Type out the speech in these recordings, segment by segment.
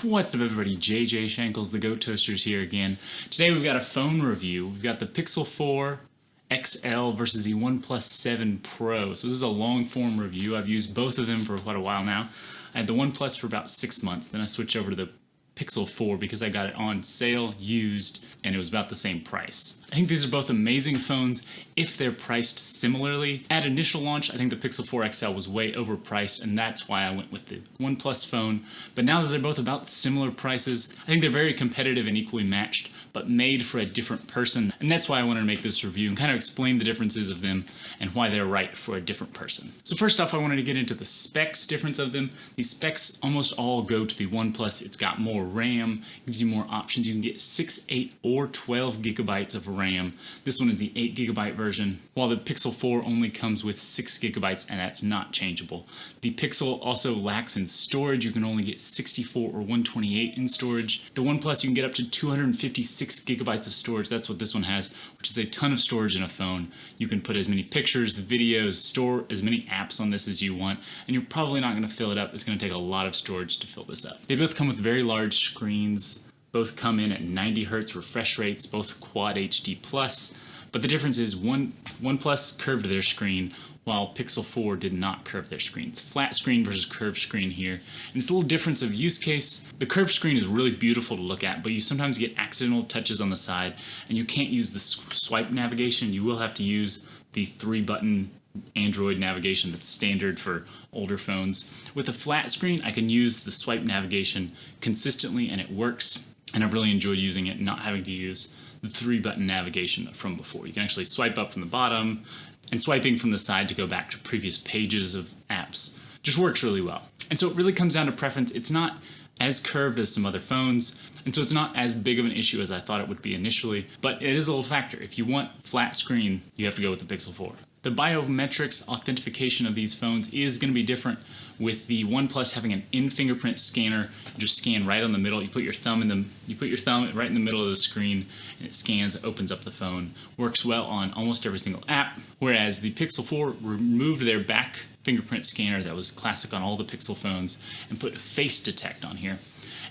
What's up everybody, JJ Shankles, the Goat Toasters here again. Today we've got a phone review. We've got the Pixel 4 XL versus the OnePlus 7 Pro. So this is a long form review. I've used both of them for quite a while now. I had the OnePlus for about 6 months, then I switched over to the Pixel 4 because I got it on sale, used, and it was about the same price. I think these are both amazing phones if they're priced similarly. At initial launch, I think the Pixel 4 XL was way overpriced, and that's why I went with the OnePlus phone. But now that they're both about similar prices, I think they're very competitive and equally matched, but made for a different person. And that's why I wanted to make this review and kind of explain the differences of them and why they're right for a different person. So first off, I wanted to get into the specs difference of them. These specs almost all go to the OnePlus. It's got more RAM, gives you more options. You can get 6, 8, or 12 gigabytes of RAM. This one is the 8 gigabyte version, while the Pixel 4 only comes with 6 gigabytes, and that's not changeable. The Pixel also lacks in storage. You can only get 64 or 128 in storage. The OnePlus, you can get up to 256 gigabytes of storage. That's what this one has, which is a ton of storage in a phone. You can put as many pictures, videos, store as many apps on this as you want, and you're probably not going to fill it up. It's going to take a lot of storage to fill this up. They both come with very large screens. Both come in at 90 Hz refresh rates, both Quad HD+, but the difference is OnePlus curved their screen, while Pixel 4 did not curve their screen. It's flat screen versus curved screen here. And it's a little difference of use case. The curved screen is really beautiful to look at, but you sometimes get accidental touches on the side, and you can't use the swipe navigation. You will have to use the 3-button Android navigation that's standard for older phones. With a flat screen, I can use the swipe navigation consistently, and it works. And I've really enjoyed using it, not having to use the 3-button navigation from before. You can actually swipe up from the bottom, and swiping from the side to go back to previous pages of apps just works really well. And so it really comes down to preference. It's not as curved as some other phones, and so it's not as big of an issue as I thought it would be initially, but it is a little factor. If you want flat screen, you have to go with the Pixel 4. The biometrics authentication of these phones is going to be different, with the OnePlus having an in-fingerprint scanner. You just scan right on the middle. You put your thumb right in the middle of the screen, and it scans, opens up the phone. Works well on almost every single app. Whereas the Pixel 4 removed their back fingerprint scanner that was classic on all the Pixel phones and put face detect on here.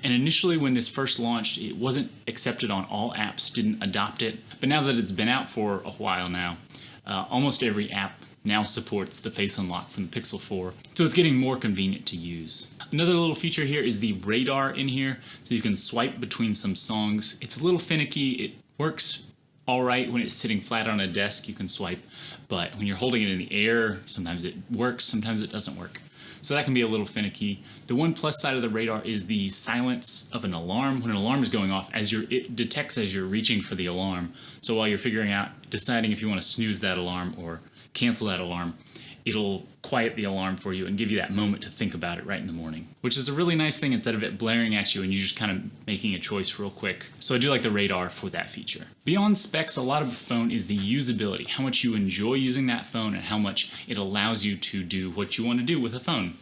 And initially when this first launched, it wasn't accepted on all apps, didn't adopt it. But now that it's been out for a while now, almost every app now supports the face unlock from the Pixel 4, so it's getting more convenient to use. Another little feature here is the radar in here, so you can swipe between some songs. It's a little finicky. It works all right when it's sitting flat on a desk. You can swipe, but when you're holding it in the air, sometimes it works, sometimes it doesn't work. So that can be a little finicky. The OnePlus side of the radar is the silence of an alarm. When an alarm is going off, it detects as you're reaching for the alarm. So while you're deciding if you want to snooze that alarm or cancel that alarm, it'll quiet the alarm for you and give you that moment to think about it right in the morning, which is a really nice thing instead of it blaring at you and you just kind of making a choice real quick. So I do like the radar for that feature. Beyond specs, a lot of the phone is the usability, how much you enjoy using that phone and how much it allows you to do what you want to do with a phone.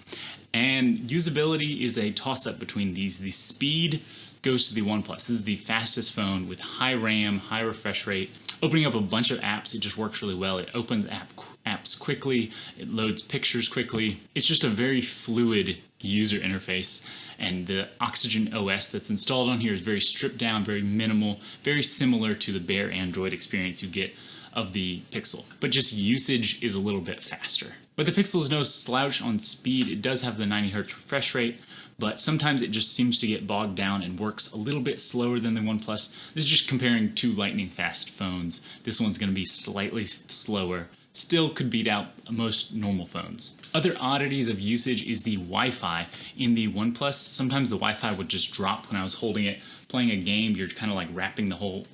And usability is a toss-up between these. The speed goes to the OnePlus. This is the fastest phone with high RAM, high refresh rate. Opening up a bunch of apps, it just works really well. It opens apps quickly, it loads pictures quickly. It's just a very fluid user interface, and the Oxygen OS that's installed on here is very stripped down, very minimal, very similar to the bare Android experience you get of the Pixel, but just usage is a little bit faster. But the Pixel is no slouch on speed. It does have the 90 Hz refresh rate, but sometimes it just seems to get bogged down and works a little bit slower than the OnePlus. This is just comparing two lightning fast phones. This one's going to be slightly slower. Still could beat out most normal phones. Other oddities of usage is the Wi-Fi in the OnePlus. Sometimes the Wi-Fi would just drop when I was holding it. Playing a game, you're kind of like wrapping the whole,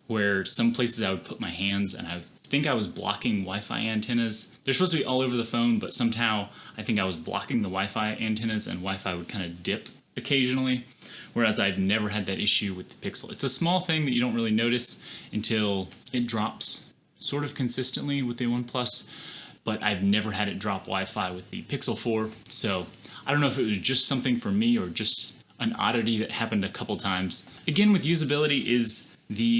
where some places I would put my hands and I think I was blocking Wi-Fi antennas. They're supposed to be all over the phone, but somehow I think I was blocking the Wi-Fi antennas and Wi-Fi would kind of dip occasionally, whereas I've never had that issue with the Pixel. It's a small thing that you don't really notice until it drops sort of consistently with the OnePlus, but I've never had it drop Wi-Fi with the Pixel 4, so I don't know if it was just something for me or just an oddity that happened a couple times. Again, with usability is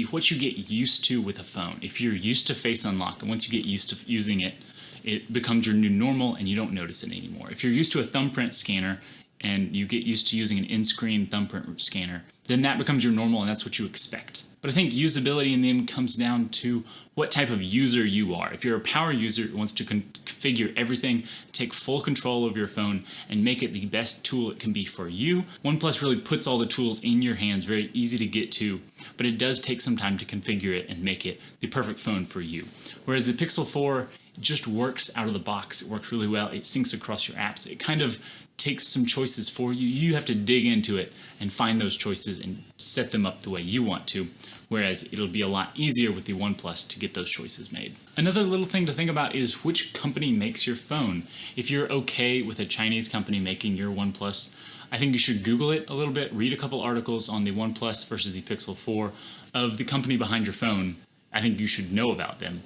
what you get used to with a phone. If you're used to face unlock, and once you get used to using it, it becomes your new normal and you don't notice it anymore. If you're used to a thumbprint scanner, and you get used to using an in-screen thumbprint scanner, then that becomes your normal and that's what you expect. But I think usability in the end comes down to what type of user you are. If you're a power user who wants to configure everything, take full control of your phone, and make it the best tool it can be for you, OnePlus really puts all the tools in your hands, very easy to get to, but it does take some time to configure it and make it the perfect phone for you. Whereas the Pixel 4 just works out of the box. It works really well. It syncs across your apps. It kind of takes some choices for you. You have to dig into it and find those choices and set them up the way you want to, whereas it'll be a lot easier with the OnePlus to get those choices made. Another little thing to think about is which company makes your phone. If you're okay with a Chinese company making your OnePlus, I think you should Google it a little bit, read a couple articles on the OnePlus versus the Pixel 4 of the company behind your phone. I think you should know about them.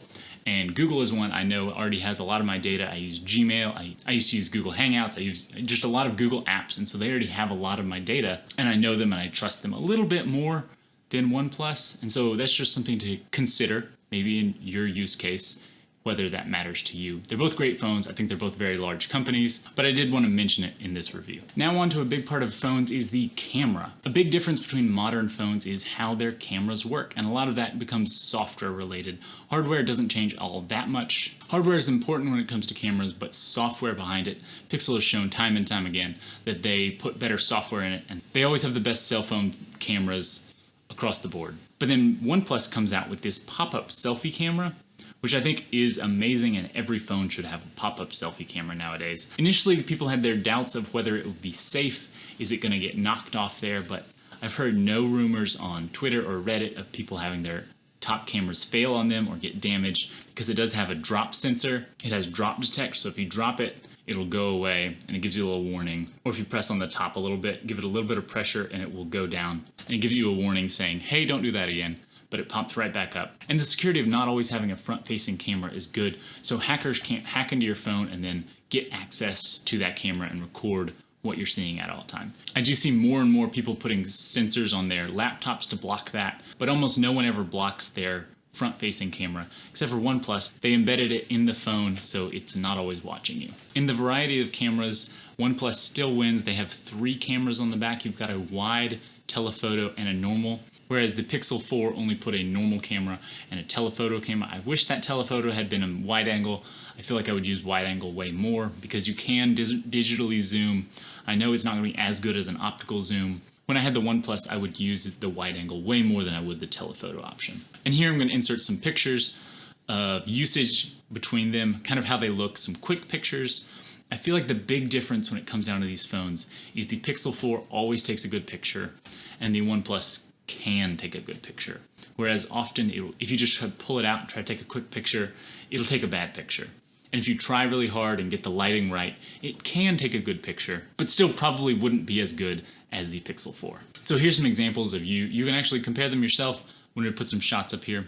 And Google is one I know already has a lot of my data. I use Gmail, I used to use Google Hangouts, I use just a lot of Google apps, and so they already have a lot of my data, and I know them and I trust them a little bit more than OnePlus, and so that's just something to consider, maybe in your use case, whether that matters to you. They're both great phones. I think they're both very large companies, but I did want to mention it in this review. Now on to a big part of phones is the camera. A big difference between modern phones is how their cameras work, and a lot of that becomes software related. Hardware doesn't change all that much. Hardware is important when it comes to cameras, but software behind it, Pixel has shown time and time again that they put better software in it, and they always have the best cell phone cameras across the board. But then OnePlus comes out with this pop-up selfie camera, which I think is amazing, and every phone should have a pop-up selfie camera nowadays. Initially, people had their doubts of whether it would be safe. Is it going to get knocked off there? But I've heard no rumors on Twitter or Reddit of people having their top cameras fail on them or get damaged, because it does have a drop sensor. It has drop detect, so if you drop it, it'll go away and it gives you a little warning. Or if you press on the top a little bit, give it a little bit of pressure and it will go down. And it gives you a warning saying, hey, don't do that again. But it pops right back up. And the security of not always having a front-facing camera is good, so hackers can't hack into your phone and then get access to that camera and record what you're seeing at all time. I do see more and more people putting sensors on their laptops to block that, but almost no one ever blocks their front-facing camera, except for OnePlus. They embedded it in the phone, so it's not always watching you. In the variety of cameras, OnePlus still wins. They have 3 cameras on the back. You've got a wide, telephoto, and a normal. Whereas the Pixel 4 only put a normal camera and a telephoto camera. I wish that telephoto had been a wide angle. I feel like I would use wide angle way more because you can digitally zoom. I know it's not going to be as good as an optical zoom. When I had the OnePlus, I would use the wide angle way more than I would the telephoto option. And here I'm going to insert some pictures of usage between them, kind of how they look, some quick pictures. I feel like the big difference when it comes down to these phones is the Pixel 4 always takes a good picture, and the OnePlus can take a good picture. Whereas often, if you just try to pull it out and try to take a quick picture, it'll take a bad picture. And if you try really hard and get the lighting right, it can take a good picture, but still probably wouldn't be as good as the Pixel 4. So here's some examples of you can actually compare them yourself. I'm going to put some shots up here.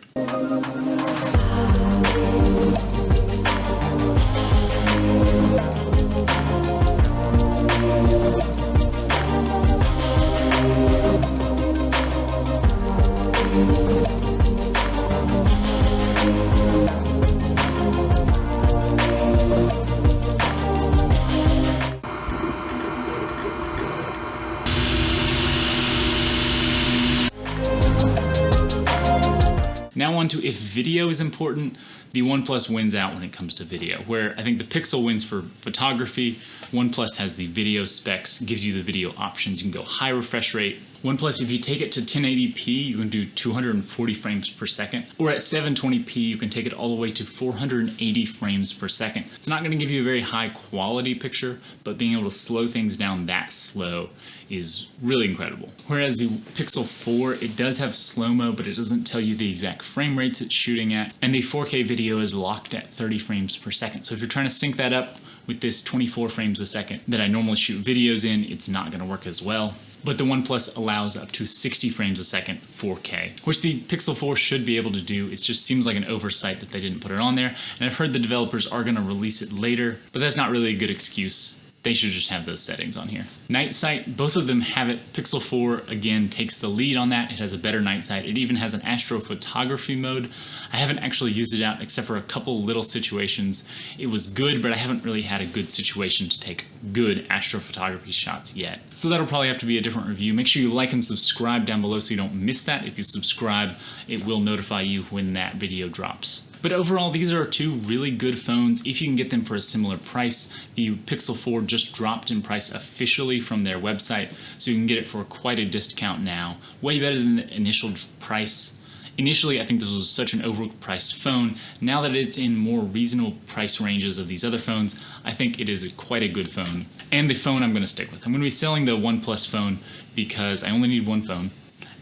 Now on to if video is important, the OnePlus wins out when it comes to video, where I think the Pixel wins for photography. OnePlus has the video specs, gives you the video options. You can go high refresh rate. OnePlus, if you take it to 1080p, you can do 240 frames per second. Or at 720p, you can take it all the way to 480 frames per second. It's not going to give you a very high quality picture, but being able to slow things down that slow is really incredible. Whereas the Pixel 4, it does have slow-mo, but it doesn't tell you the exact frame rates it's shooting at. And the 4K video is locked at 30 frames per second. So if you're trying to sync that up with this 24 frames a second that I normally shoot videos in, it's not going to work as well. But the OnePlus allows up to 60 frames a second 4K, which the Pixel 4 should be able to do. It just seems like an oversight that they didn't put it on there. And I've heard the developers are going to release it later, but that's not really a good excuse. they should just have those settings on here. Night sight, both of them have it. Pixel 4, again, takes the lead on that. It has a better night sight. It even has an astrophotography mode. I haven't actually used it out except for a couple little situations. It was good, but I haven't really had a good situation to take good astrophotography shots yet. So that'll probably have to be a different review. Make sure you like and subscribe down below so you don't miss that. If you subscribe, it will notify you when that video drops. But overall, these are two really good phones if you can get them for a similar price. The Pixel 4 just dropped in price officially from their website, so you can get it for quite a discount now. Way better than the initial price. Initially, I think this was such an overpriced phone. Now that it's in more reasonable price ranges of these other phones, I think it is quite a good phone. And the phone I'm going to stick with. I'm going to be selling the OnePlus phone because I only need one phone,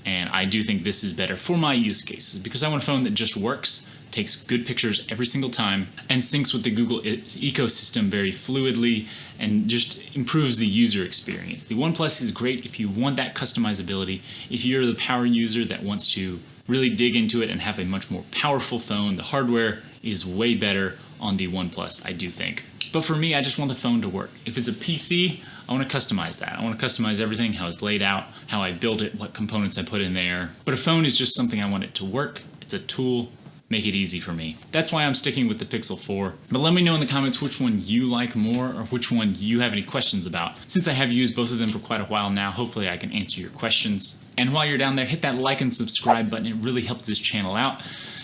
and I do think this is better for my use cases because I want a phone that just works, takes good pictures every single time, and syncs with the Google ecosystem very fluidly and just improves the user experience. The OnePlus is great if you want that customizability. If you're the power user that wants to really dig into it and have a much more powerful phone, the hardware is way better on the OnePlus, I do think. But for me, I just want the phone to work. If it's a PC, I want to customize that. I want to customize everything, how it's laid out, how I build it, what components I put in there. But a phone is just something I want it to work. It's a tool. Make it easy for me. That's why I'm sticking with the Pixel 4. But let me know in the comments which one you like more or which one you have any questions about. Since I have used both of them for quite a while now, hopefully I can answer your questions. And while you're down there, hit that like and subscribe button. It really helps this channel out.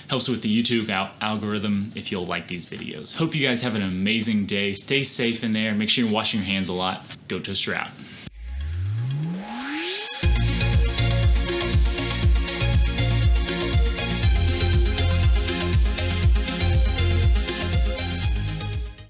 Helps with the YouTube algorithm if you'll like these videos. Hope you guys have an amazing day. Stay safe in there. Make sure you're washing your hands a lot. Go Toaster out.